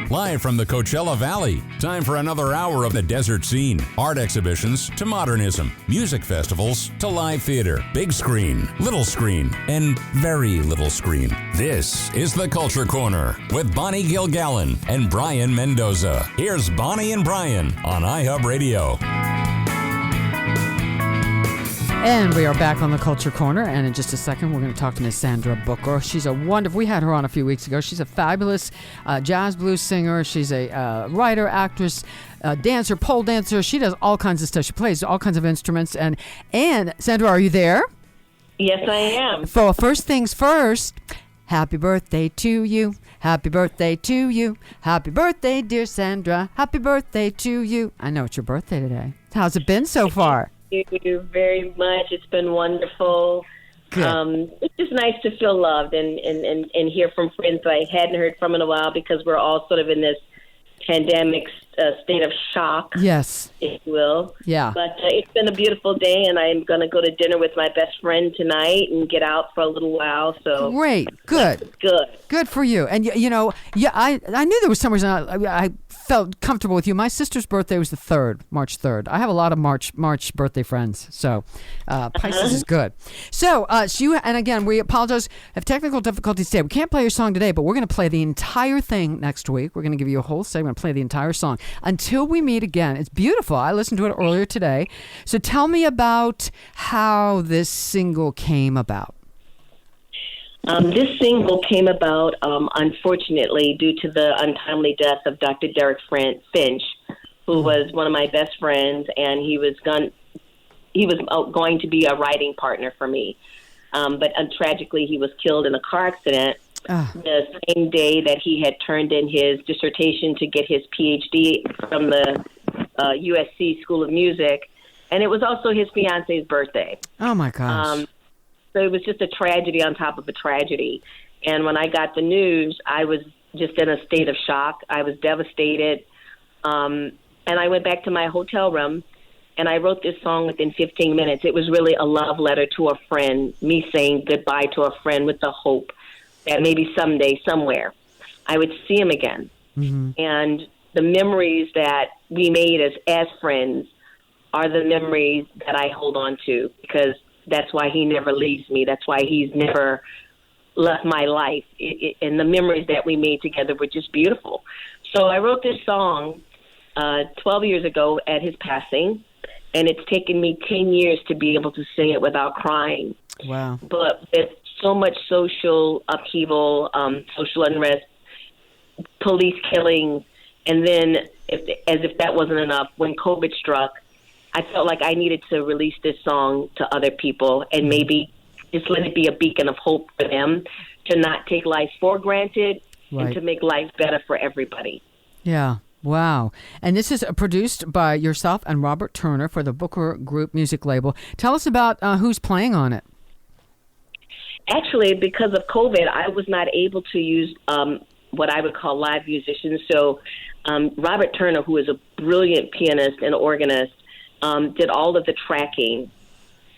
live from the Coachella Valley. Time for another hour of the desert scene. Art exhibitions to modernism, music festivals to live theater, big screen, little screen, and very little screen. This is the Culture Corner with Bonnie Gilgallon and Brayan Mendoza. Here's Bonnie and Brayan on iHub Radio. And we are back on the Culture Corner, and in just a second we're going to talk to Miss Sandra Booker. She's a wonderful, we had her on a few weeks ago. She's a fabulous jazz blues singer. She's a writer, actress, dancer, pole dancer. She does all kinds of stuff. She plays all kinds of instruments. And Sandra, are you there? Yes, I am. For first things first, happy birthday to you. Happy birthday to you. Happy birthday, dear Sandra. Happy birthday to you. I know it's your birthday today. How's it been so far? Thank you very much. It's been wonderful. It's just nice to feel loved and hear from friends that I hadn't heard from in a while, because we're all sort of in this pandemic state of shock, yes, if you will. Yeah. But it's been a beautiful day, and I'm going to go to dinner with my best friend tonight and get out for a little while. So great, good for you. And I knew there was some reason I felt comfortable with you. My sister's birthday was the 3rd, March 3rd. I have a lot of March birthday friends, so Pisces is good. So and again, we apologize. Have technical difficulties today. We can't play your song today, but we're going to play the entire thing next week. We're going to give you a whole segment, play the entire song until we meet again. It's beautiful. I listened to it earlier today. So tell me about how this single came about. This single came about, unfortunately, due to the untimely death of Dr. Derek Finch, who was one of my best friends, and he was going to be a writing partner for me. But tragically, he was killed in a car accident the same day that he had turned in his dissertation to get his PhD from the USC School of Music, and it was also his fiance's birthday. Oh, my gosh. So it was just a tragedy on top of a tragedy. And when I got the news, I was just in a state of shock. I was devastated. And I went back to my hotel room, and I wrote this song within 15 minutes. It was really a love letter to a friend, me saying goodbye to a friend with the hope that maybe someday, somewhere, I would see him again. Mm-hmm. And the memories that we made as friends are the memories that I hold on to, because that's why he never leaves me. That's why he's never left my life. And the memories that we made together were just beautiful. So I wrote this song 12 years ago at his passing, and it's taken me 10 years to be able to sing it without crying. Wow. But with so much social upheaval, social unrest, police killings, and then as if that wasn't enough, when COVID struck, I felt like I needed to release this song to other people and maybe just let it be a beacon of hope for them to not take life for granted, right, and to make life better for everybody. Yeah. Wow. And this is produced by yourself and Robert Turner for the Booker Group music label. Tell us about who's playing on it. Actually, because of COVID, I was not able to use what I would call live musicians. So Robert Turner, who is a brilliant pianist and organist, did all of the tracking,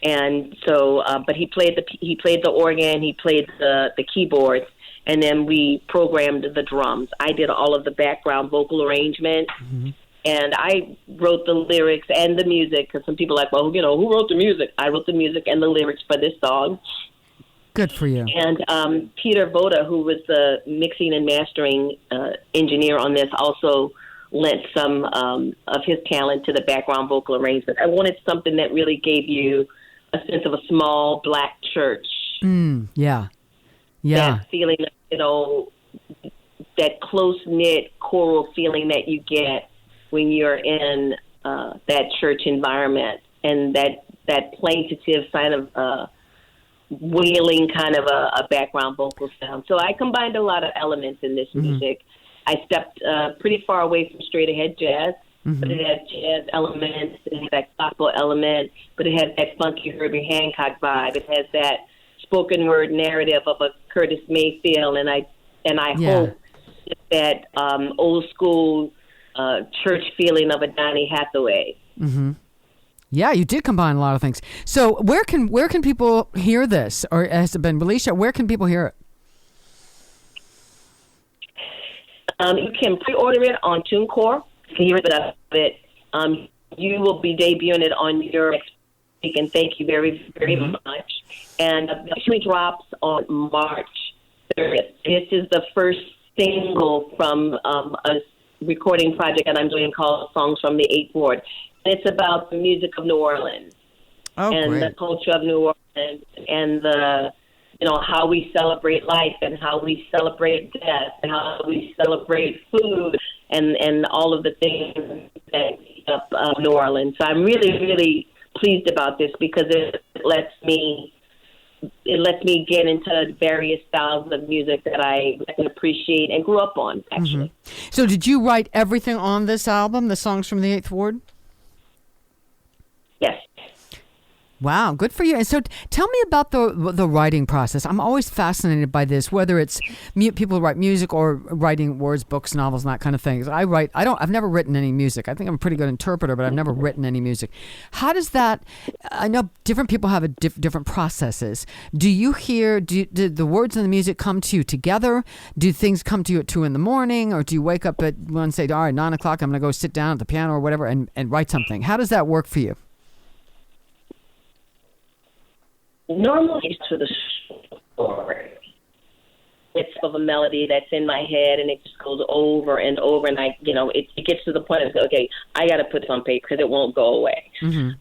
and so but he played the organ, he played the keyboards, and then we programmed the drums. I did all of the background vocal arrangement, mm-hmm, and I wrote the lyrics and the music, because some people are like, well, who wrote the music? I wrote the music and the lyrics for this song. Good for you. And Peter Voda, who was the mixing and mastering engineer on this, also lent some of his talent to the background vocal arrangement. I wanted something that really gave you a sense of a small black church. Yeah. That feeling, that close-knit choral feeling that you get when you're in that church environment, and that plaintive kind of wailing kind of a background vocal sound. So I combined a lot of elements in this music. I stepped pretty far away from straight-ahead jazz, but it had jazz elements, it had that gospel element, but it had that funky Herbie Hancock vibe. It has that spoken word narrative of a Curtis Mayfield, and I hope that old school church feeling of a Donny Hathaway. Mm-hmm. Yeah, you did combine a lot of things. So where can people hear this, or has it been released yet? Where can people hear it? You can pre-order it on TuneCore. You can hear it. You will be debuting it on your next week, and thank you very, very much. And the shoe drops on March 30th. This is the first single from a recording project that I'm doing called Songs from the Eighth Ward. And it's about the music of New Orleans and the culture of New Orleans and the how we celebrate life and how we celebrate death and how we celebrate food and all of the things that make up New Orleans. So I'm really, really pleased about this because it lets me get into various styles of music that I can appreciate and grew up on, actually. Mm-hmm. So did you write everything on this album, the Songs from the Eighth Ward? Yes. Wow, good for you. And so tell me about the writing process. I'm always fascinated by this, whether it's people who write music or writing words, books, novels, and that kind of thing. I've never written any music. I think I'm a pretty good interpreter, but I've never written any music. How does that, I know different people have different processes. Do you hear, do the words and the music come to you together? Do things come to you at 2 a.m, or do you wake up at 1 and say, all right, 9 o'clock, I'm going to go sit down at the piano or whatever and write something? How does that work for you? Normally it's to the story. It's of a melody that's in my head, and it just goes over and over, and it gets to the point of, okay, I got to put this on paper because it won't go away. Mm-hmm.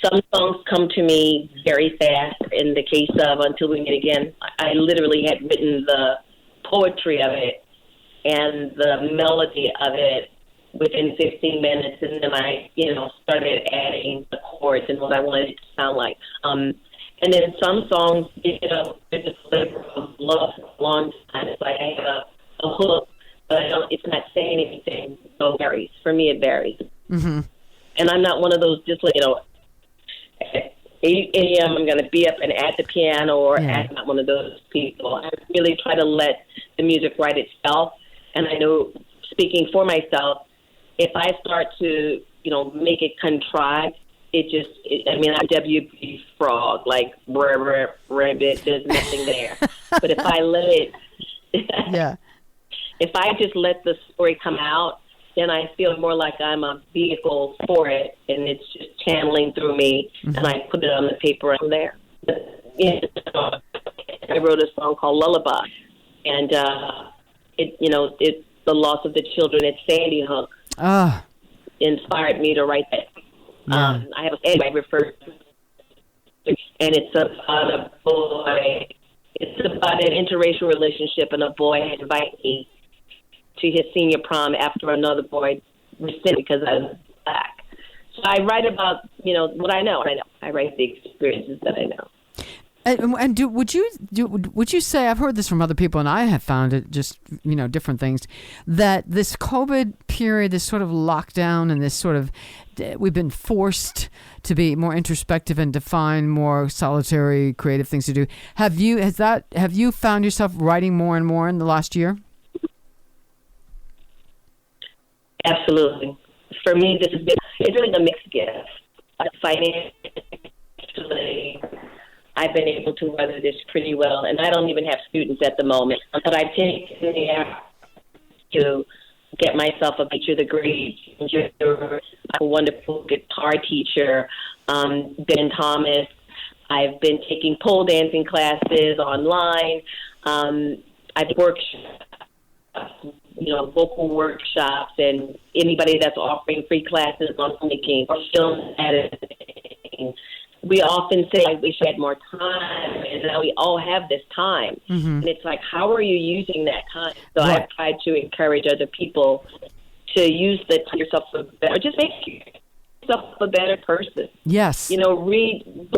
Some songs come to me very fast. In the case of Until We Meet Again, I literally had written the poetry of it and the melody of it within 15 minutes, and then I, started adding the chords and what I wanted it to sound like. And then some songs, they're just labor of love for a long time. It's like I have a hook, but it's not saying anything. So it varies. For me, it varies. Mm-hmm. And I'm not one of those just, at 8 a.m. I'm going to be up and at the piano or I'm not one of those people. I really try to let the music write itself. And I know, speaking for myself, if I start to, make it contrived, I'm WB frog, like rabbit, there's nothing there. But if I let it, if I just let the story come out, then I feel more like I'm a vehicle for it, and it's just channeling through me, and I put it on the paper from there. I wrote a song called Lullaby, and it's the loss of the children at Sandy Hook inspired me to write that. I have I refer to, and it's about a boy. It's about an interracial relationship, and a boy had invited me to his senior prom after another boy rescinded because I was black. So I write about what I know. I write the experiences that I know. And would you say, I've heard this from other people, and I have found it just different things, that this COVID period, this sort of lockdown, and this sort of we've been forced to be more introspective and define more solitary, creative things to do. Have you found yourself writing more and more in the last year? Absolutely. For me, it's really a mixed gift. Financially, I've been able to weather this pretty well, and I don't even have students at the moment. But I've taken the effort to get myself a bachelor's degree, a wonderful guitar teacher, Ben Thomas. I've been taking pole dancing classes online. I've worked, vocal workshops, and anybody that's offering free classes on making or film editing. We often say, I wish I had more time, and now we all have this time. Mm-hmm. And it's like, how are you using that time? So I've tried to encourage other people to use the time yourself for better, or just make yourself a better person. Yes. Read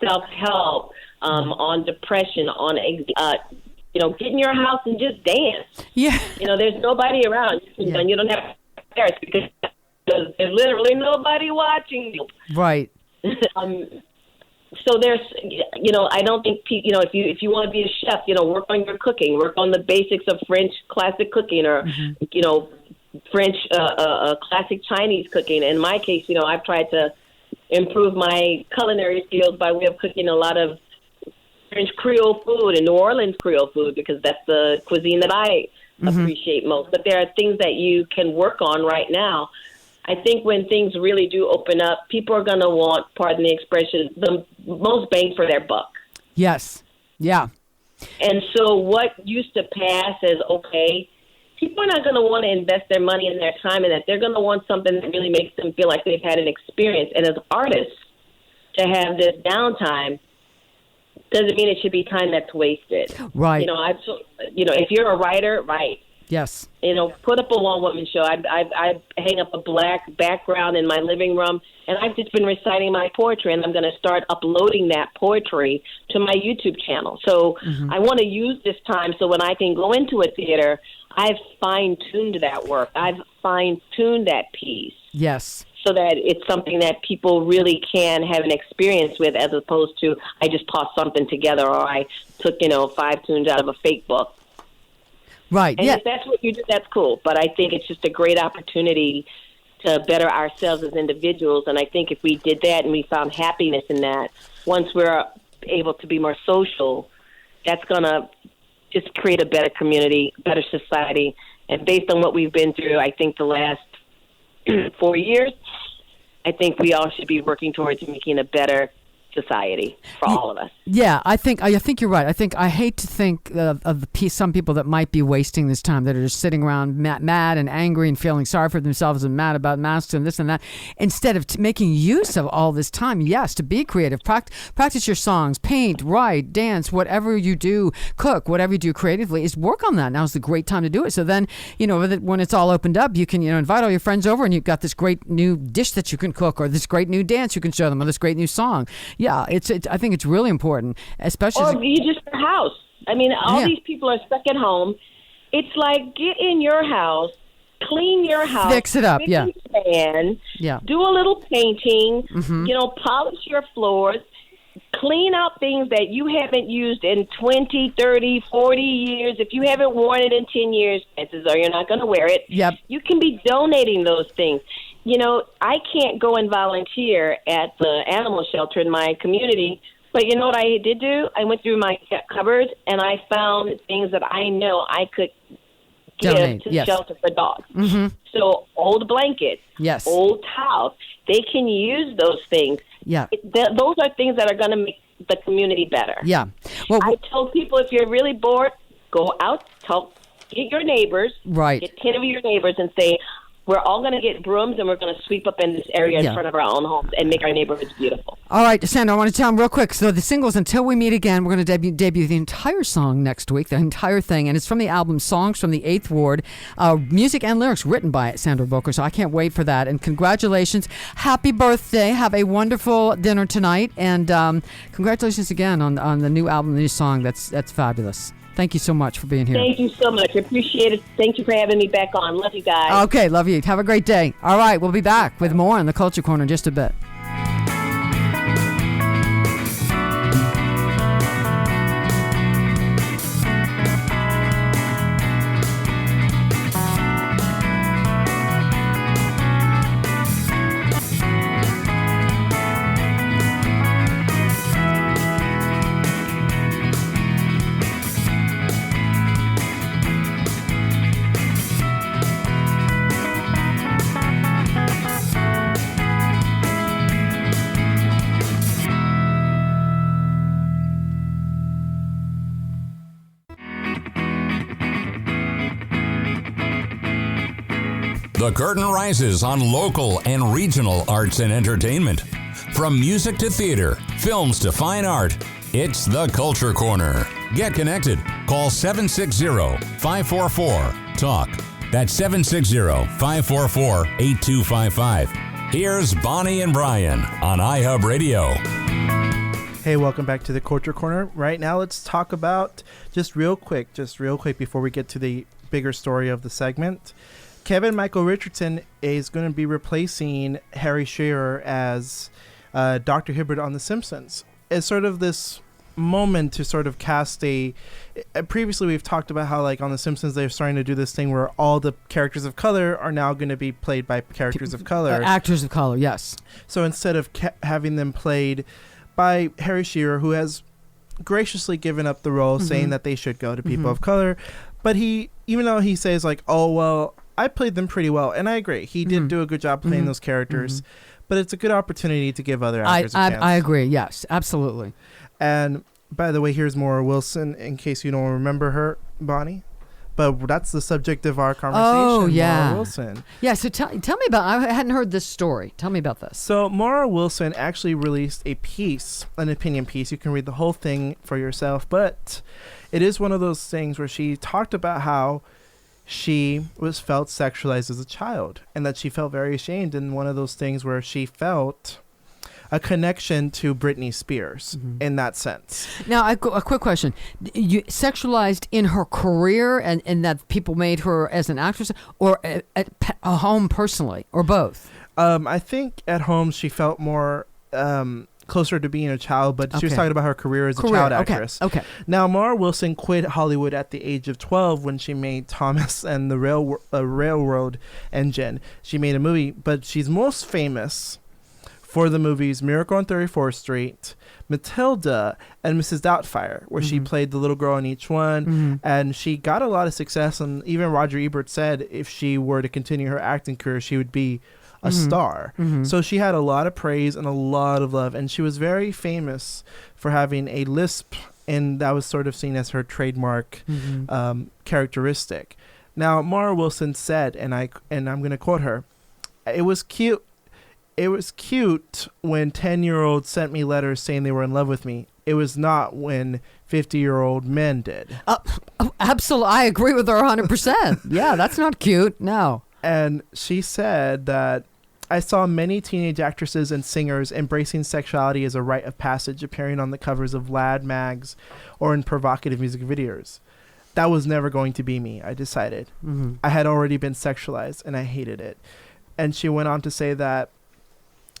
self-help, on depression, on get in your house and just dance. Yeah. There's nobody around. And you don't have to embarrass because there's literally nobody watching you. Right. So there's, I don't think, if you want to be a chef, work on your cooking, work on the basics of French classic cooking, or, French, classic Chinese cooking. In my case, I've tried to improve my culinary skills by way of cooking a lot of French Creole food and New Orleans Creole food, because that's the cuisine that I appreciate most. But there are things that you can work on right now. I think when things really do open up, people are going to want, pardon the expression, the most bang for their buck. Yes. Yeah. And so what used to pass as okay, people are not going to want to invest their money and their time in that. They're going to want something that really makes them feel like they've had an experience. And as artists, to have this downtime doesn't mean it should be time that's wasted. Right. If you're a writer, write. Yes. Put up a one-woman show. I hang up a black background in my living room, and I've just been reciting my poetry, and I'm going to start uploading that poetry to my YouTube channel. So I want to use this time so when I can go into a theater, I've fine-tuned that work. I've fine-tuned that piece. Yes. So that it's something that people really can have an experience with, as opposed to I just tossed something together, or I took 5 tunes out of a fake book. Right. And yeah. if that's what you do, that's cool. But I think it's just a great opportunity to better ourselves as individuals. And I think if we did that and we found happiness in that, once we're able to be more social, that's going to just create a better community, better society. And based on what we've been through, I think the last 4 years, I think we all should be working towards making a better society for all of us. Yeah, I think you're right. I hate to think of some people that might be wasting this time, that are just sitting around mad and angry and feeling sorry for themselves and mad about masks and this and that, instead of making use of all this time, yes, to be creative, practice your songs, paint, write, dance, whatever you do, cook, whatever you do creatively, is work on that. Now's the great time to do it. So then, when it's all opened up, you can, invite all your friends over and you've got this great new dish that you can cook, or this great new dance you can show them, or this great new song. Yeah, I think it's really important, especially. Or you just your house. I mean, all these people are stuck at home. It's like, get in your house, clean your house, fix it up, and span, do a little painting, polish your floors, clean out things that you haven't used in 20, 30, 40 years. If you haven't worn it in 10 years, chances are you're not going to wear it. Yep. You can be donating those things. I can't go and volunteer at the animal shelter in my community, but you know what I did do? I went through my cupboards and I found things that I know I could give to the shelter for dogs. Mm-hmm. So old blankets, old towels, they can use those things. Yeah. Those are things that are going to make the community better. Yeah. Well, I told people, if you're really bored, go out, get your neighbors, get 10 of your neighbors and say, we're all going to get brooms and we're going to sweep up in this area in front of our own homes and make our neighborhoods beautiful. All right, Sandra, I want to tell them real quick. So the singles, Until We Meet Again, we're going to debut the entire song next week, the entire thing. And it's from the album Songs from the 8th Ward. Music and lyrics written by Sandra Booker. So I can't wait for that. And congratulations. Happy birthday. Have a wonderful dinner tonight. And congratulations again on the new album, the new song. That's fabulous. Thank you so much for being here. Thank you so much. Appreciate it. Thank you for having me back on. Love you guys. Okay, love you. Have a great day. All right, we'll be back with more on the Culture Corner in just a bit. The curtain rises on local and regional arts and entertainment. From music to theater, films to fine art, it's the Culture Corner. Get connected. Call 760-544-TALK. That's 760-544-8255. Here's Bonnie and Brian on iHub Radio. Hey, welcome back to the Culture Corner. Right now, let's talk about, just real quick before we get to the bigger story of the segment. Kevin Michael Richardson is going to be replacing Harry Shearer as Dr. Hibbert on The Simpsons. It's sort of this moment to sort of cast previously we've talked about how, like, on The Simpsons, they're starting to do this thing where all the characters of color are now going to be played by characters of color. Actors of color, yes. So instead of having them played by Harry Shearer, who has graciously given up the role, saying that they should go to people of color, but he even though he says like, oh, well, I played them pretty well. And I agree. He did do a good job playing those characters. But it's a good opportunity to give other actors a chance. I agree. Yes, absolutely. And by the way, here's Maura Wilson, in case you don't remember her, Bonnie. But that's the subject of our conversation. Oh, yeah. Maura Wilson. Yeah, so tell me about, I hadn't heard this story. Tell me about this. So Maura Wilson actually released a piece, an opinion piece. You can read the whole thing for yourself. But it is one of those things where she talked about how she was felt sexualized as a child and that she felt very ashamed. And one of those things where she felt a connection to Britney Spears in that sense. Now, a quick question. You sexualized in her career and that people made her as an actress, or at home personally, or both? I think at home she felt more closer to being a child, but she was talking about her career as a child actress. Okay. Now, Maura Wilson quit Hollywood at the age of 12 when she made Thomas and the Railroad Engine. She made a movie, but she's most famous for the movies Miracle on 34th Street, Matilda, and Mrs. Doubtfire, where she played the little girl in each one. And she got a lot of success. And even Roger Ebert said if she were to continue her acting career, she would be a star. So she had a lot of praise and a lot of love. And she was very famous for having a lisp, and that was sort of seen as her trademark characteristic. Now, Maura Wilson said, and I'm going to quote her, "It was cute. It was cute when 10-year-olds sent me letters saying they were in love with me. It was not when 50-year-old men did." Absolutely. I agree with her 100%. Yeah, that's not cute. No. And she said that, "I saw many teenage actresses and singers embracing sexuality as a rite of passage, appearing on the covers of Lad mags or in provocative music videos. That was never going to be me, I decided. I had already been sexualized and I hated it." And she went on to say that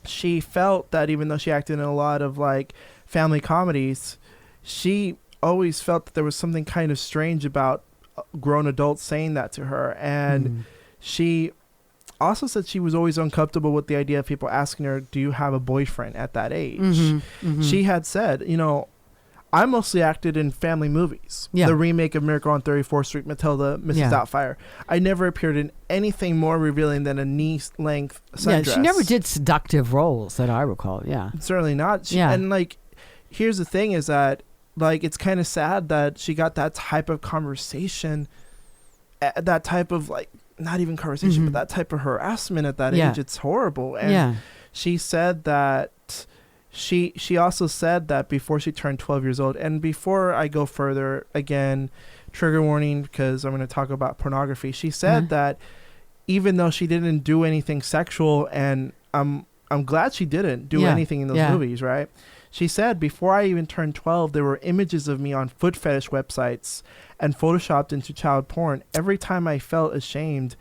she felt that even though she acted in a lot of like family comedies, she always felt that there was something kind of strange about grown adults saying that to her. And she also said she was always uncomfortable with the idea of people asking her, "Do you have a boyfriend?" at that age. She had said, you know, "I mostly acted in family movies. The remake of Miracle on 34th Street, Matilda, Mrs. Doubtfire. I never appeared in anything more revealing than a knee-length sundress." Yeah, she never did seductive roles that I recall. Yeah. Certainly not. And, like, here's the thing is that, like, it's kind of sad that she got that type of conversation, that type of, like, not even conversation, but that type of harassment at that age. It's horrible. And she said that she also said that before she turned 12 years old, and before I go further, again, trigger warning, because I'm going to talk about pornography. She said that even though she didn't do anything sexual, and I'm glad she didn't do anything in those movies, right? She said, "Before I even turned 12, there were images of me on foot fetish websites and photoshopped into child porn every time I felt ashamed."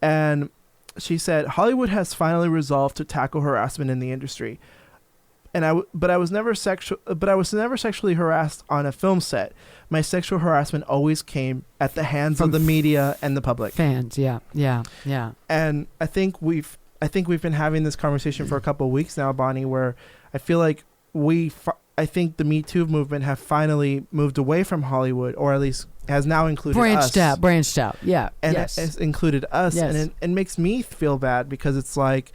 And she said, "Hollywood has finally resolved to tackle harassment in the industry. And I was never sexually harassed on a film set. My sexual harassment always came at the hands of the media and the public." Fans, yeah. And I think we've been having this conversation for a couple of weeks now, Bonnie, where I feel like I think the Me Too movement have finally moved away from Hollywood, or at least has now included us. Branched out, yeah. And it has included us, and it makes me feel bad, because it's like,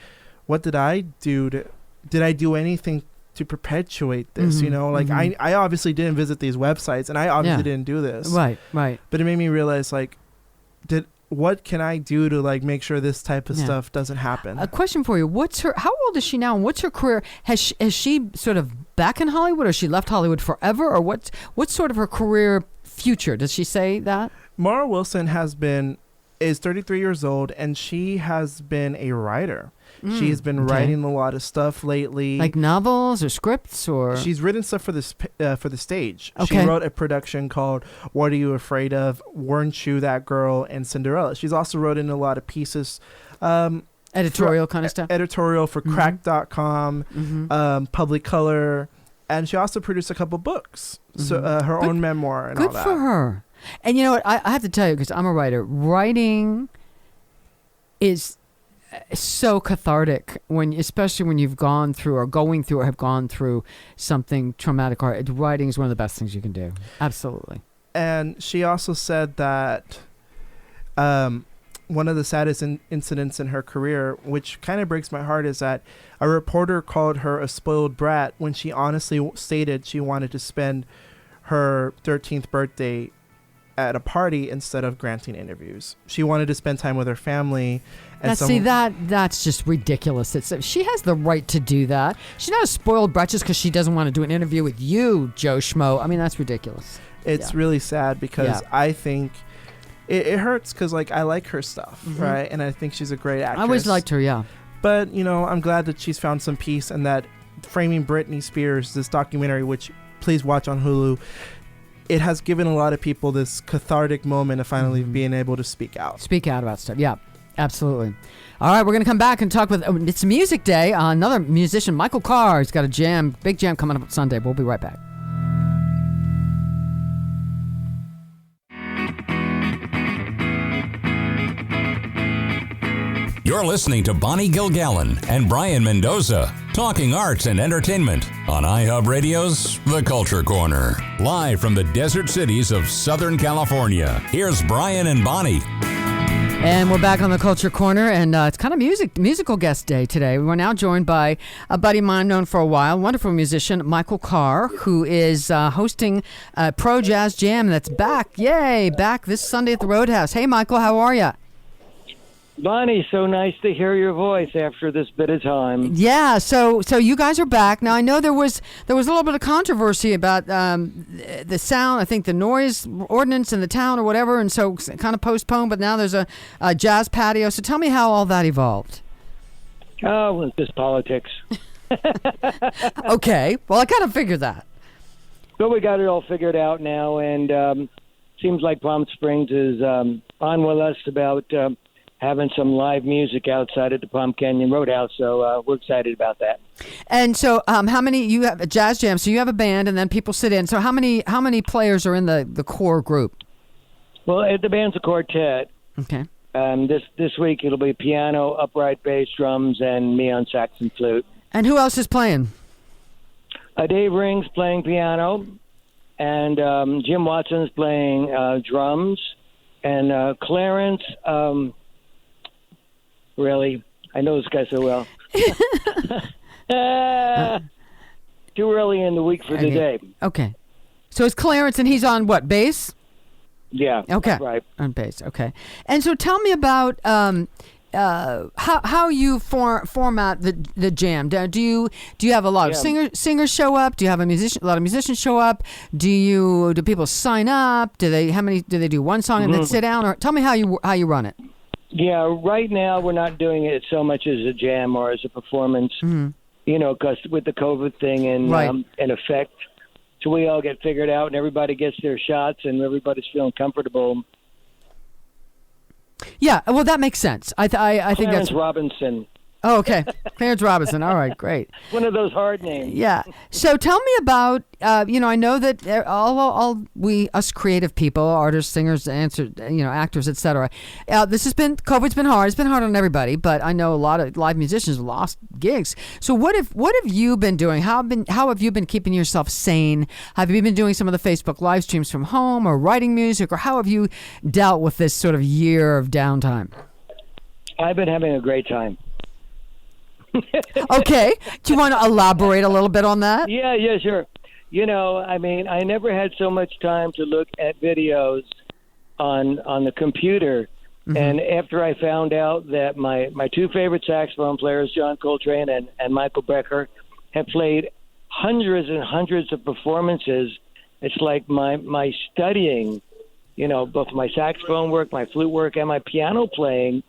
what did I do did I do anything to perpetuate this? You know, like I obviously didn't visit these websites, and I obviously didn't do this. Right. But it made me realize, like, what can I do to like make sure this type of stuff doesn't happen? A question for you: how old is she now, and what's her career? Has she sort of back in Hollywood, or she left Hollywood forever, or what's sort of her career future? Does she say that? Maura Wilson is 33 years old, and she has been a writer. She's been writing a lot of stuff lately, like novels or scripts, or she's written stuff for the stage. She wrote a production called "What Are You Afraid Of?" "Weren't You That Girl?" and "Cinderella." She's also wrote in a lot of pieces, editorial kind of stuff. Editorial for Crack.com, Public Color, and she also produced a couple books, so her own memoir and all that. Good for her. And you know what? I have to tell you, because I'm a writer. Writing is so cathartic, especially when you've gone through or going through or have gone through something traumatic. Writing is one of the best things you can do. Absolutely. And she also said that one of the saddest incidents in her career, which kind of breaks my heart, is that a reporter called her a spoiled brat when she honestly stated she wanted to spend her 13th birthday at a party instead of granting interviews. She wanted to spend time with her family. And that's just ridiculous. She has the right to do that. She's not a spoiled brat just because she doesn't want to do an interview with you, Joe Schmo. I mean, that's ridiculous. It's really sad because I think it hurts because, like, I like her stuff, right? And I think she's a great actress. I always liked her, yeah. But, you know, I'm glad that she's found some peace and that Framing Britney Spears, this documentary, which please watch on Hulu, it has given a lot of people this cathartic moment of finally being able to speak out. Speak out about stuff, yeah. Absolutely. All right, we're going to come back and talk with, it's Music Day. Another musician, Mikole Karr. He's got a big jam coming up Sunday. We'll be right back. You're listening to Bonnie Gilgallon and Brayan Mendoza, talking arts and entertainment on iHub Radio's The Culture Corner. Live from the desert cities of Southern California, here's Brayan and Bonnie. And we're back on The Culture Corner, and it's kind of musical guest day today. We're now joined by a buddy of mine known for a while, wonderful musician, Mikole Karr, who is hosting a Pro Jazz Jam that's back. Yay! Back this Sunday at the Roadhouse. Hey, Mikole, how are you? Bonnie, so nice to hear your voice after this bit of time. Yeah, so you guys are back. Now, I know there was a little bit of controversy about the sound, I think the noise ordinance in the town or whatever, and so kind of postponed, but now there's a jazz patio. So tell me how all that evolved. Oh, it's just politics. Okay, well, I kind of figured that. But we got it all figured out now, and seems like Palm Springs is on with us about having some live music outside at the Palm Canyon Roadhouse, so we're excited about that. And so, how many? You have a jazz jam, so you have a band, and then people sit in. So, how many players are in the core group? Well, the band's a quartet. Okay. This week it'll be piano, upright bass, drums, and me on sax and flute. And who else is playing? Dave Ring's playing piano, and Jim Watson's playing drums, and Clarence. Really? I know this guy so well. Too early in the week for the day. Okay. So it's Clarence, and he's on what, bass? Yeah. Okay. That's right. On bass. Okay. And so tell me about how you format the jam. Do you have a lot of singers show up? Do you have a lot of musicians show up? Do people sign up? Do they do one song and then sit down? Or tell me how you run it. Yeah, right now we're not doing it so much as a jam or as a performance, you know, because with the COVID thing in effect, so we all get figured out and everybody gets their shots and everybody's feeling comfortable. Yeah, well, that makes sense. I think that's Robinson. Oh, okay. Clarence Robinson. All right, great. One of those hard names. Yeah. So tell me about, I know that all we, us creative people, artists, singers, actors, etc. COVID's been hard. It's been hard on everybody, but I know a lot of live musicians lost gigs. So what have you been doing? How have you been keeping yourself sane? Have you been doing some of the Facebook live streams from home or writing music, or how have you dealt with this sort of year of downtime? I've been having a great time. Okay. Do you want to elaborate a little bit on that? Yeah, sure. You know, I mean, I never had so much time to look at videos on the computer. Mm-hmm. And after I found out that my two favorite saxophone players, John Coltrane and Michael Becker, have played hundreds and hundreds of performances, it's like my studying, you know, both my saxophone work, my flute work, and my piano playing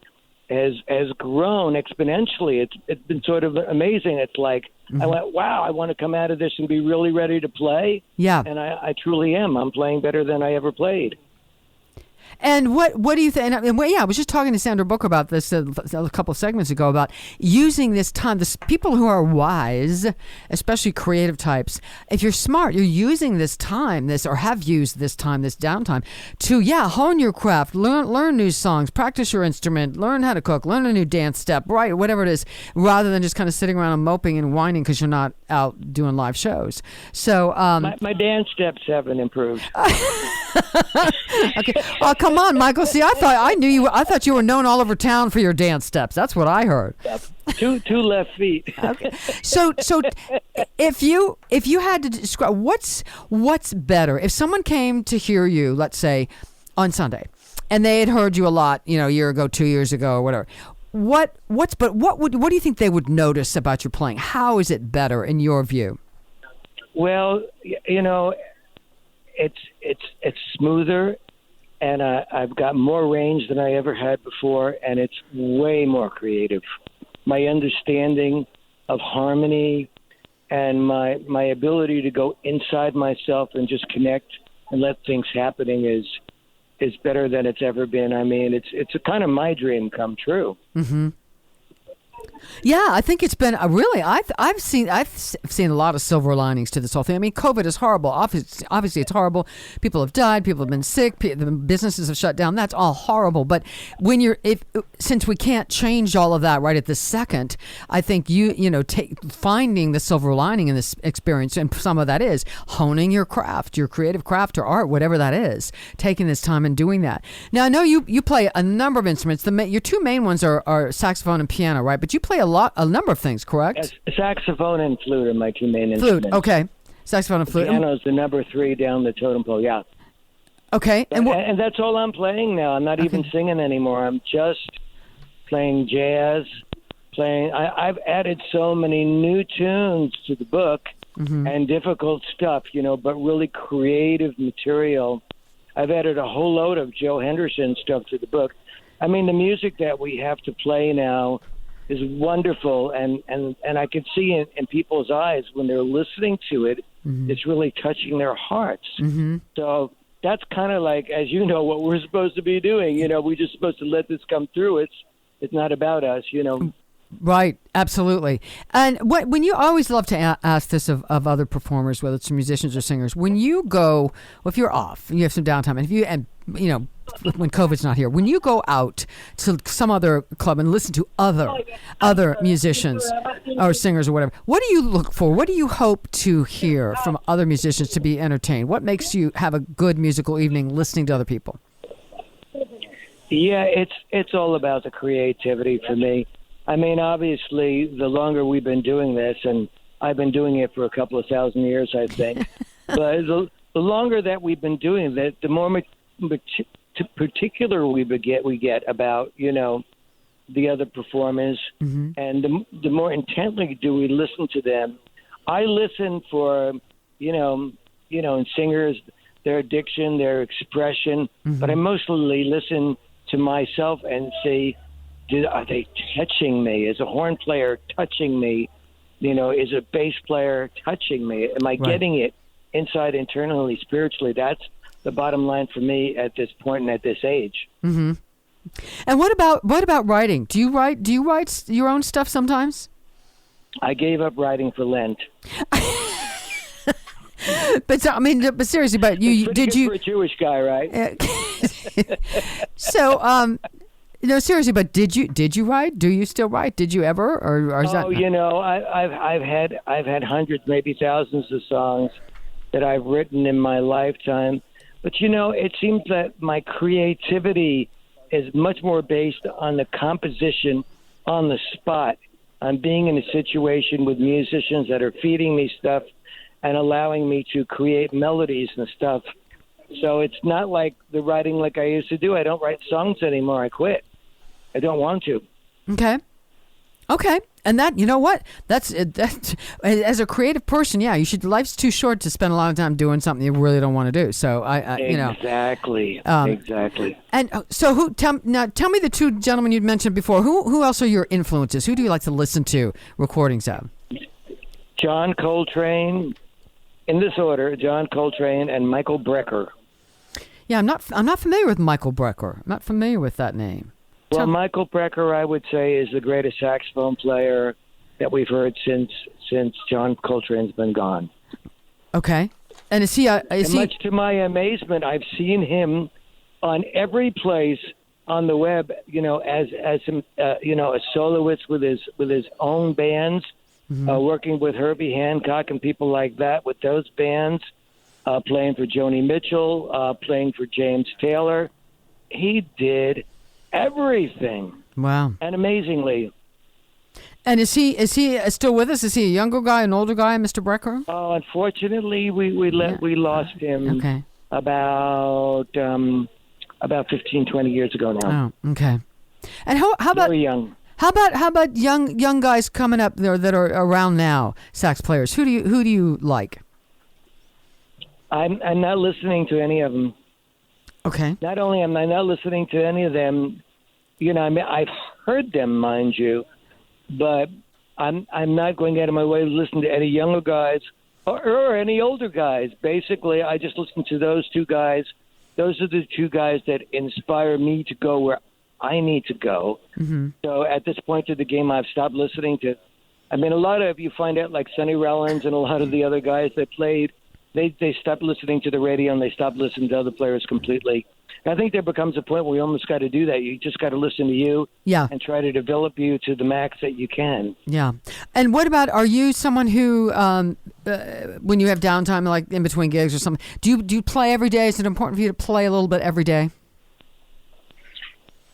has grown exponentially. It's been sort of amazing. It's like I went, wow, I want to come out of this and be really ready to play. Yeah. And I truly am. I'm playing better than I ever played. And what do you think? I was just talking to Sandra Booker about this a couple of segments ago about using this time. People who are wise, especially creative types, if you're smart, you're using this time, or have used this time, this downtime, to hone your craft, learn new songs, practice your instrument, learn how to cook, learn a new dance step, right, whatever it is, rather than just kind of sitting around and moping and whining because you're not out doing live shows. So my dance steps haven't improved. Okay, well, come on, Michael. See, I thought you were known all over town for your dance steps. That's what I heard. Two left feet. Okay. So if you had to describe what's better, if someone came to hear you, let's say on Sunday, and they had heard you a lot, a year ago, 2 years ago, or whatever, what do you think they would notice about your playing? How is it better in your view? Well, it's smoother, and I've got more range than I ever had before, and it's way more creative. My understanding of harmony and my ability to go inside myself and just connect and let things happening is better than it's ever been. I mean, it's a kind of my dream come true. Mm-hmm. Yeah, I think it's been really. I've seen a lot of silver linings to this whole thing. I mean, COVID is horrible. Obviously, it's horrible. People have died. People have been sick. The businesses have shut down. That's all horrible. But since we can't change all of that right at this second, I think finding the silver lining in this experience, and some of that is honing your craft, your creative craft or art, whatever that is. Taking this time and doing that. Now, I know you play a number of instruments. Your two main ones are saxophone and piano, right? But you play a number of things, correct? Yes, saxophone and flute are my two main instruments. Flute, okay. Saxophone and flute. Piano's the number 3 down the totem pole, yeah. Okay. And that's all I'm playing now. I'm not even singing anymore. I'm just playing jazz, I've added so many new tunes to the book and difficult stuff, but really creative material. I've added a whole load of Joe Henderson stuff to the book. I mean, the music that we have to play now is wonderful, and I can see in people's eyes when they're listening to it, it's really touching their hearts. So that's kind of like, as you know, what we're supposed to be doing. We're just supposed to let this come through. It's not about us, Right, absolutely. And when you always love to ask this of other performers, whether it's musicians or singers, when you go, if you're off and you have some downtime, and when COVID's not here, when you go out to some other club and listen to other musicians or singers or whatever, what do you look for? What do you hope to hear from other musicians to be entertained? What makes you have a good musical evening listening to other people? Yeah, it's all about the creativity for me. I mean, obviously, the longer we've been doing this, and I've been doing it for a couple of thousand years, I think, but the longer that we've been doing it, the more particular we get about, the other performers, and the more intently do we listen to them. I listen for, in singers, their diction, their expression, but I mostly listen to myself and say, are they touching me? Is a horn player touching me? Is a bass player touching me? Am I getting it inside, internally, spiritually? That's the bottom line for me at this point and at this age. And what about writing? Do you write your own stuff sometimes? I gave up writing for Lent. But seriously, but for a Jewish guy, right? So, seriously, but did you write? Do you still write? Did you ever, or is that? I've had hundreds, maybe thousands of songs that I've written in my lifetime. But it seems that my creativity is much more based on the composition on the spot, on being in a situation with musicians that are feeding me stuff and allowing me to create melodies and stuff. So it's not like the writing like I used to do. I don't write songs anymore. I quit. I don't want to. Okay. And that, that's as a creative person, life's too short to spend a lot of time doing something you really don't want to do. So exactly. And so tell me the two gentlemen you'd mentioned before. Who else are your influences? Who do you like to listen to recordings of? John Coltrane, in this order, John Coltrane and Mikole Brecker. Yeah, I'm not familiar with Mikole Brecker. I'm not familiar with that name. Well, Mikole Brecker, I would say, is the greatest saxophone player that we've heard since John Coltrane's been gone. Okay, and is he? Much to my amazement, I've seen him on every place on the web. As a soloist with his own bands, working with Herbie Hancock and people like that with those bands, playing for Joni Mitchell, playing for James Taylor. he did everything. Wow. And amazingly. And is he still with us? Is he a younger guy, an older guy, Mr. Brecker? Oh, unfortunately, we lost him about 15, 20 years ago now. Oh, okay. And how about very young? How about young guys coming up there that are around now, sax players? Who do you like? I'm not listening to any of them. Okay. Not only am I not listening to any of them, you know, I mean, I've heard them, mind you, but I'm not going out of my way to listen to any younger guys or any older guys. Basically, I just listen to those two guys. Those are the two guys that inspire me to go where I need to go. Mm-hmm. So at this point of the game, I've stopped listening to. I mean, a lot of you find out, like Sonny Rollins and a lot of the other guys that played, they stopped listening to the radio and they stopped listening to other players completely. I think there becomes a point where you almost got to do that. You just got to listen to you and try to develop you to the max that you can. Yeah. And what about, are you someone who, when you have downtime, like in between gigs or something, do you play every day? Is it important for you to play a little bit every day?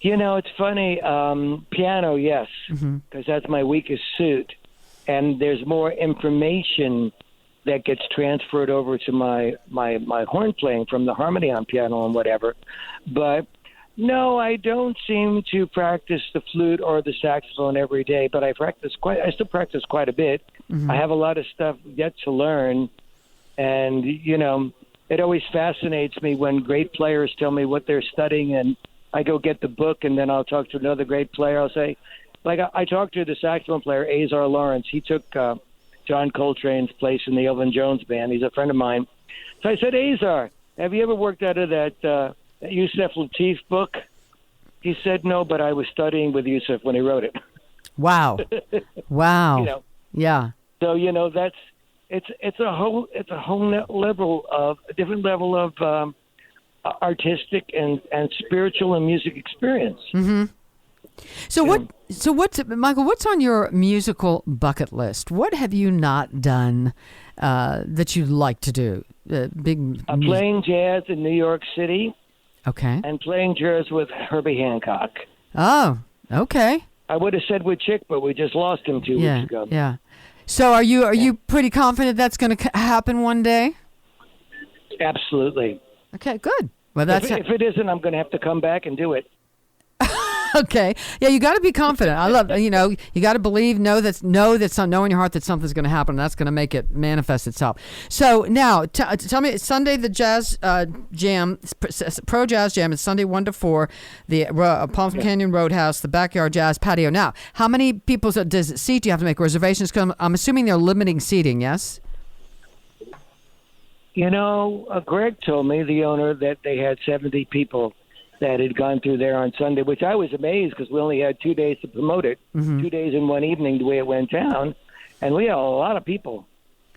You know, it's funny. Piano, yes, because that's my weakest suit. And there's more information that gets transferred over to my horn playing from the harmony on piano and whatever. But no, I don't seem to practice the flute or the saxophone every day, but I still practice quite a bit. I have a lot of stuff yet to learn. And, you know, it always fascinates me when great players tell me what they're studying, and I go get the book, and then I'll talk to another great player. I'll say, like, I talked to the saxophone player, Azar Lawrence. He took John Coltrane's place in the Elvin Jones band. He's a friend of mine. So I said, Azar, have you ever worked out of that Yusef Lateef book? He said, no, but I was studying with Yusef when he wrote it. Wow. Wow. You know? Yeah. So, you know, it's a different level of artistic and spiritual and music experience. Mm-hmm. So Michael, what's on your musical bucket list? What have you not done that you'd like to do? Playing jazz in New York City. Okay. And playing jazz with Herbie Hancock. Oh, okay. I would have said with Chick, but we just lost him 2 weeks ago. Yeah. So are you pretty confident that's going to happen one day? Absolutely. Okay, good. Well, if it isn't, I'm going to have to come back and do it. Okay. Yeah, you got to be confident. I love, you got to believe, know in your heart that something's going to happen. And that's going to make it manifest itself. So now, tell me, Sunday the Jazz Jam, Pro Jazz Jam is Sunday 1 to 4, the Palm Canyon Roadhouse, the Backyard Jazz Patio. Now, how many people does it seat? Do you have to make reservations? Because I'm assuming they're limiting seating. Yes. You know, Greg told me, the owner, that they had 70 people that had gone through there on Sunday, which I was amazed because we only had 2 days to promote it, 2 days in one evening the way it went down, and we had a lot of people.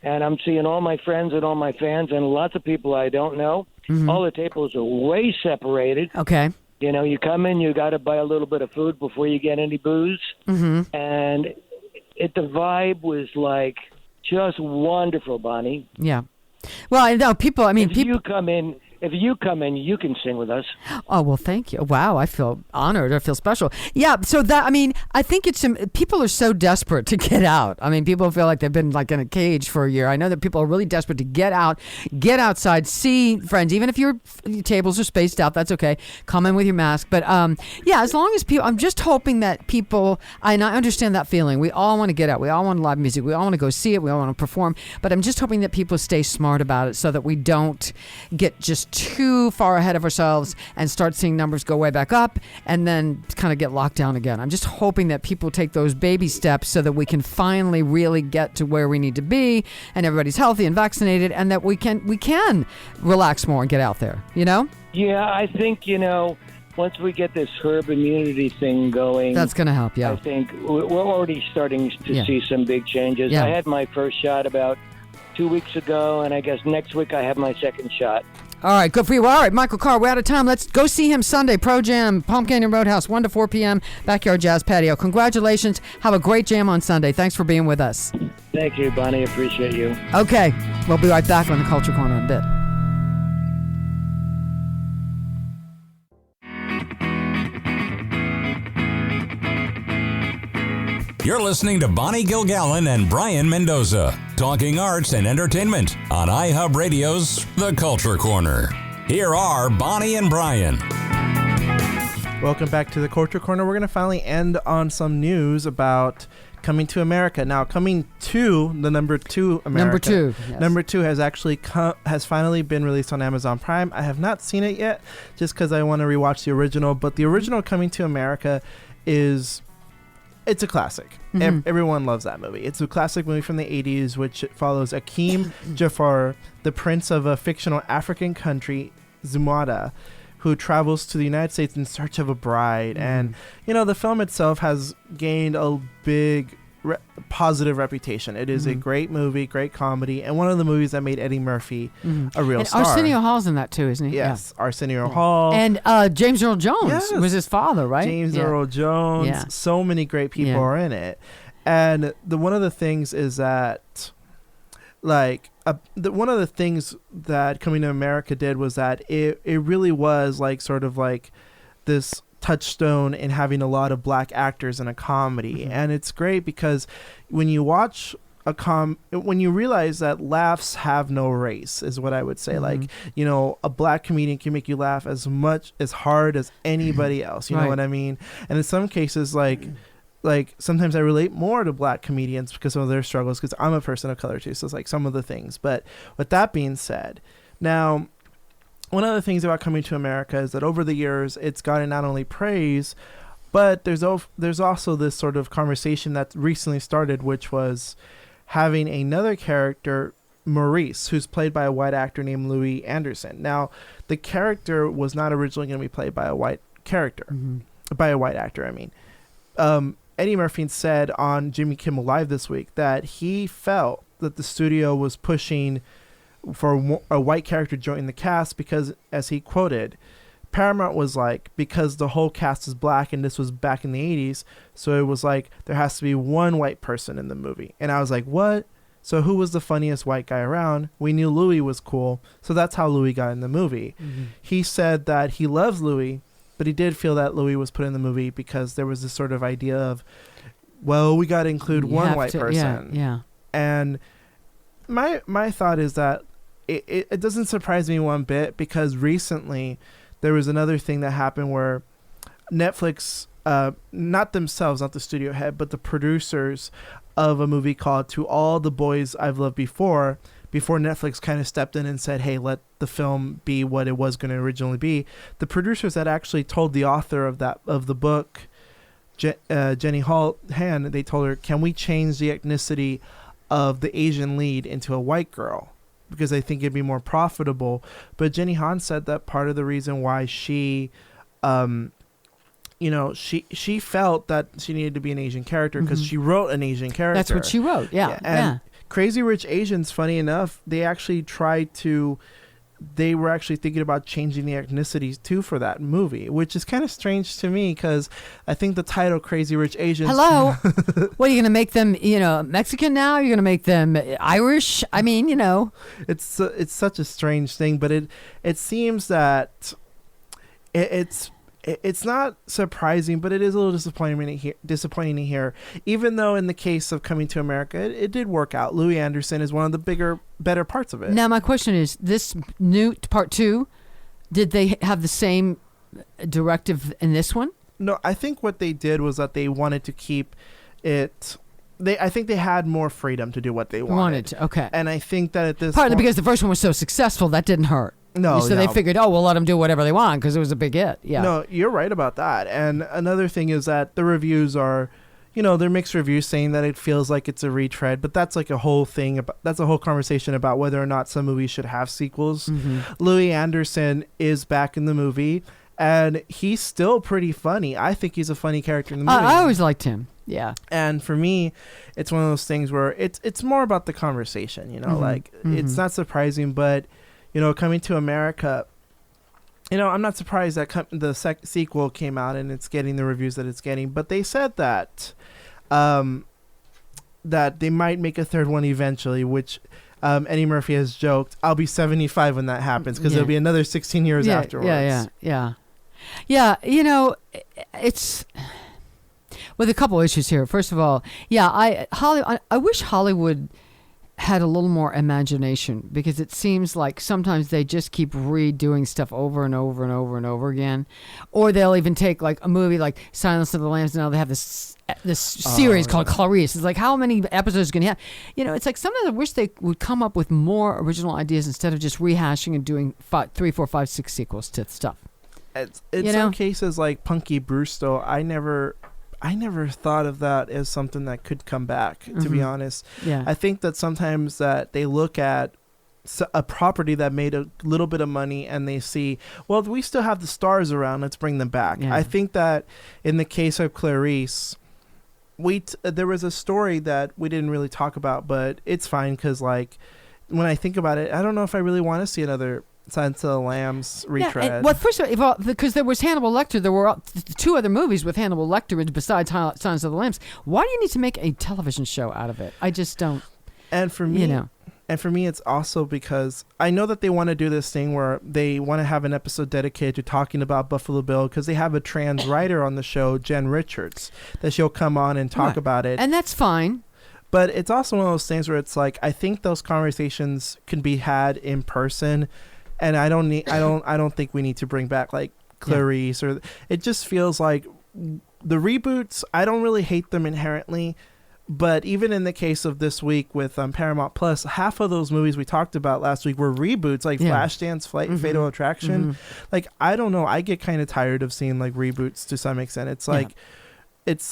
And I'm seeing all my friends and all my fans and lots of people I don't know. All the tables are way separated. Okay. You know, you come in, you got to buy a little bit of food before you get any booze. And the vibe was like just wonderful, Bonnie. Yeah. Well, I know people. If you come in, you can sing with us. Oh, well, thank you. Wow, I feel honored. I feel special. Yeah, so I think people are so desperate to get out. I mean, people feel like they've been like in a cage for a year. I know that people are really desperate to get out, get outside, see friends. Even if your tables are spaced out, that's okay. Come in with your mask. But yeah, as long as people, I'm just hoping that people, and I understand that feeling. We all want to get out. We all want live music. We all want to go see it. We all want to perform. But I'm just hoping that people stay smart about it so that we don't get just too far ahead of ourselves and start seeing numbers go way back up and then kind of get locked down again. I'm just hoping that people take those baby steps so that we can finally really get to where we need to be and everybody's healthy and vaccinated and that we can relax more and get out there, you know? Yeah, I think, once we get this herd immunity thing going, that's going to help, yeah. I think we're already starting to see some big changes. Yeah. I had my first shot about 2 weeks ago, and I guess next week I have my second shot. All right, good for you. All right, Mikole Karr, we're out of time. Let's go see him Sunday, Pro Jam, Palm Canyon Roadhouse, 1 to 4 p.m., Backyard Jazz Patio. Congratulations. Have a great jam on Sunday. Thanks for being with us. Thank you, Bonnie. Appreciate you. Okay, we'll be right back on the Culture Corner in a bit. You're listening to Bonnie Gilgallon and Brayan Mendoza, talking arts and entertainment on iHub Radio's The Culture Corner. Here are Bonnie and Brayan. Welcome back to The Culture Corner. We're going to finally end on some news about Coming to America. Now, Coming to the number 2 America. Number 2. Yes. Number 2 has actually has finally been released on Amazon Prime. I have not seen it yet, just because I want to rewatch the original. But the original Coming to America it's a classic. Mm-hmm. Everyone loves that movie. It's a classic movie from the 80s, which follows Akeem Jafar, the prince of a fictional African country, Zumwada, who travels to the United States in search of a bride. And, the film itself has gained a big positive reputation. It is a great movie, great comedy, and one of the movies that made Eddie Murphy a real star. Arsenio Hall's in that too, isn't he? Yes, yeah. Arsenio Hall. And James Earl Jones was his father, right? James Earl Jones. Yeah. So many great people are in it. And one of the things is that, one of the things that Coming to America did was that it really was sort of this touchstone in having a lot of black actors in a comedy. And it's great because when you watch when you realize that laughs have no race, is what I would say. A black comedian can make you laugh as hard as anybody else. You know what I mean? And in some cases, sometimes I relate more to black comedians because of their struggles, because I'm a person of color too. So it's some of the things. But with that being said, now, one of the things about Coming to America is that over the years, it's gotten not only praise, but there's also this sort of conversation that recently started, which was having another character, Maurice, who's played by a white actor named Louis Anderson. Now, the character was not originally going to be played by a white character, by a white actor, I mean. Eddie Murphy said on Jimmy Kimmel Live this week that he felt that the studio was pushing for a white character joining the cast because, as he quoted, Paramount was because the whole cast is black, and this was back in the 80s, so it was there has to be one white person in the movie. And I was like, what? So who was the funniest white guy around? We knew Louis was cool, so that's how Louis got in the movie. He said that he loves Louis, but he did feel that Louis was put in the movie because there was this sort of idea of, well, we got to include one white person. Yeah. And my thought is that it doesn't surprise me one bit, because recently there was another thing that happened where Netflix, not themselves, not the studio head, but the producers of a movie called To All the Boys I've Loved Before Netflix kind of stepped in and said, hey, let the film be what it was going to originally be. The producers had actually told the author of the book, Jenny Han, they told her, can we change the ethnicity of the Asian lead into a white girl? Because I think it'd be more profitable. But Jenny Han said that part of the reason why she she felt that she needed to be an Asian character because she wrote an Asian character. That's what she wrote. Yeah. Crazy Rich Asians, funny enough, they were actually thinking about changing the ethnicities too for that movie, which is kind of strange to me because I think the title Crazy Rich Asians. Hello, what are you going to make them? Mexican now? You're going to make them Irish? I mean, it's such a strange thing, but it seems that it's not surprising, but it is a little disappointing to hear. Even though in the case of Coming to America, it did work out. Louis Anderson is one of the better parts of it. Now, my question is, this new part 2, did they have the same directive in this one? No, I think what they did was that they wanted to keep it. I think they had more freedom to do what they wanted. Okay. And I think that at this partly because the first one was so successful, that didn't hurt. No, so they figured, we'll let them do whatever they want because it was a big hit. Yeah. No, you're right about that. And another thing is that the reviews are, they're mixed reviews saying that it feels like it's a retread, but that's a whole thing. That's a whole conversation about whether or not some movies should have sequels. Louis Anderson is back in the movie, and he's still pretty funny. I think he's a funny character in the movie. I always liked him. Yeah. And for me, it's one of those things where it's more about the conversation, it's not surprising, but Coming to America, I'm not surprised that the sequel came out and it's getting the reviews that it's getting, but they said that that they might make a third one eventually, which Eddie Murphy has joked, I'll be 75 when that happens because it'll be another 16 years afterwards. Yeah, it's... With a couple issues here. First of all, yeah, I wish Hollywood had a little more imagination, because it seems like sometimes they just keep redoing stuff over and over and over and over again. Or they'll even take like a movie like Silence of the Lambs, and now they have this series called Clarice. It's like, how many episodes can you have? You know, it's like sometimes I wish they would come up with more original ideas instead of just rehashing and doing 3, 4, 5, 6 sequels to stuff. In some cases, like Punky Brewster, I never thought of that as something that could come back, to be honest. Yeah. I think that sometimes that they look at a property that made a little bit of money and they see, well, we still have the stars around, let's bring them back. Yeah. I think that in the case of Clarice, there was a story that we didn't really talk about, but it's fine, because like when I think about it, I don't know if I really want to see another Silence of the Lambs retread. Yeah, well, first of all, because there was Hannibal Lecter, there were 2 other movies with Hannibal Lecter besides Silence of the Lambs. Why do you need to make a television show out of it? I just don't. And for me, it's also because I know that they want to do this thing where they want to have an episode dedicated to talking about Buffalo Bill, because they have a trans writer on the show, Jen Richards, that she'll come on and talk about it. And that's fine. But it's also one of those things where it's like, I think those conversations can be had in person. And I don't think we need to bring back like Clarice or it just feels like the reboots. I don't really hate them inherently, but even in the case of this week with Paramount Plus, half of those movies we talked about last week were reboots, like Flashdance, Flight, and Fatal Attraction. Like, I don't know. I get kind of tired of seeing like reboots to some extent. It's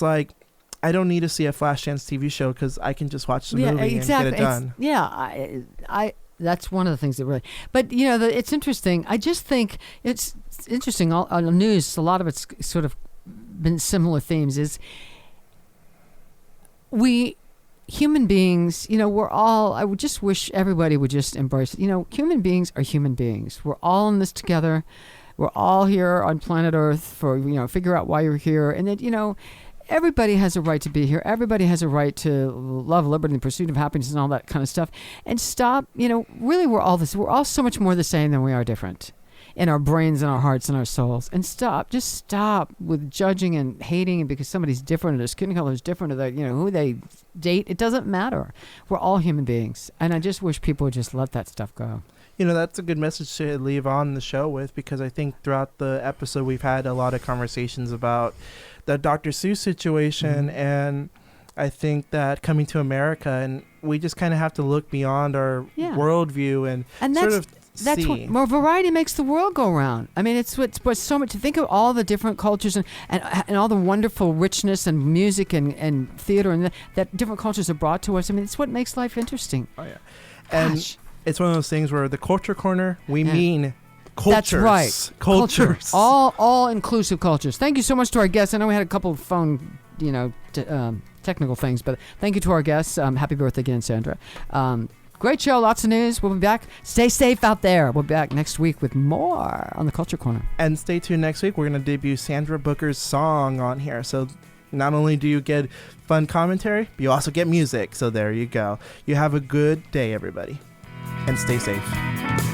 like I don't need to see a Flashdance TV show, because I can just watch the movie and get it done. I that's one of the things that really, but you know, it's interesting. I just think it's interesting. On the news, a lot of it's sort of been similar themes. Is we human beings, you know, we're all. I would just wish everybody would just embrace it. You know, human beings are human beings. We're all in this together. We're all here on planet Earth for, you know, figure out why you're here, and that, you know, everybody has a right to be here. Everybody has a right to love, liberty, and pursuit of happiness and all that kind of stuff. And stop, you know, really we're all this. We're all so much more the same than we are different in our brains and our hearts and our souls. And just stop with judging and hating because somebody's different or their skin color is different or their, you know, who they date. It doesn't matter. We're all human beings. And I just wish people would just let that stuff go. You know, that's a good message to leave on the show with, because I think throughout the episode we've had a lot of conversations about the Dr. Seuss situation, and I think that Coming to America, and we just kind of have to look beyond our worldview and sort of that's what more variety makes the world go round. I mean, it's what's so much to think of, all the different cultures and all the wonderful richness and music and theater and that different cultures are brought to us. I mean, it's what makes life interesting. Oh yeah, and it's one of those things where the Culture Corner, we mean cultures. That's right. Cultures. All inclusive cultures. Thank you so much to our guests. I know we had a couple of phone, you know, technical things, but thank you to our guests. Happy birthday again, Sandra. Great show. Lots of news. We'll be back. Stay safe out there. We'll be back next week with more on the Culture Corner. And stay tuned next week. We're going to debut Sandra Booker's song on here. So not only do you get fun commentary, but you also get music. So there you go. You have a good day, everybody. And stay safe.